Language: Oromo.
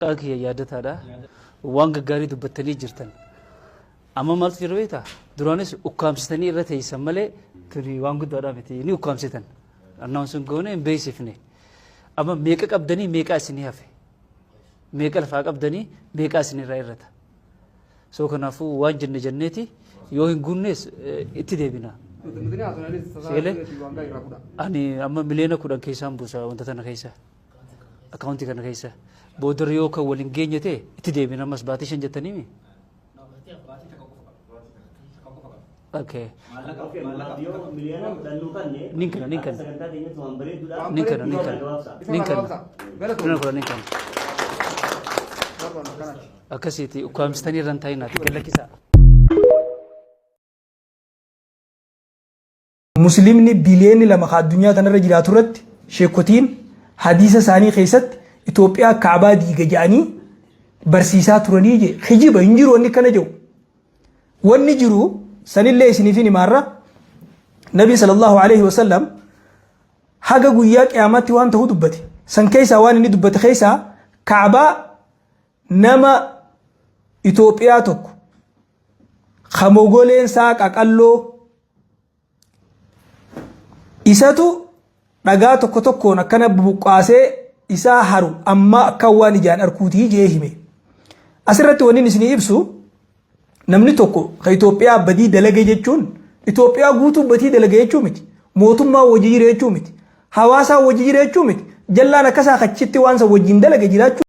Akhi yaadataadha waan gaggaarii dubbattanii jirtan amma maaltu jira beektaa duraanis ukkaamsitanii irra teessan malee tuni waan guddaadhaa miti ni ukkaamsitan annaan sun goone hin beeksifne amma meeqa qabdanii meeqa isinii hafe meeqa lafaa qabdanii meeqa isinirraa irrata soo kanaafuu waan jenneeti yoo hin guunnes itti deebina ani amma miliyoona 10 keessaan buusa wanta tana keessa akauntii kana keessa بودر يوكا ولنجيني تي تديبنا مس باتي شنجتني مي اوكي نينكنا اكسيتي وكامستاني رنتاينا تكلكيسا مسلمني بليني لما خا الدنيا تنرى جراتورت شيكوتين حديث ثاني خيست إثيوبيا كعبة دي جاني برسيسات رونيجي خجيبة إنجرو أني كنا جو ونجرو سن الله سنفيني مرة نبي صلى الله عليه وسلم حاجة قوياك إعماتي وان تهو دبتي سن كيسا وان دبتي خيسا كعبة نما إثيوبيا توك خموغولين ساك أقلو إساتو نغا توكو توكو نكنا ببقاسي isaa haru amma akka waan ijaan arkuutii jee hime asirratti wanni isin ibsu namni tokko ka Itoophiyaa badii dalage jechuun Itoophiyaa guutuu badii dalage jechuu miti mootummaa wajjii jira jechuu miti hawaasa wajjii jira jechuu miti jallaan akkasaa kachitti waan sa wajjiin dalage jiraachuu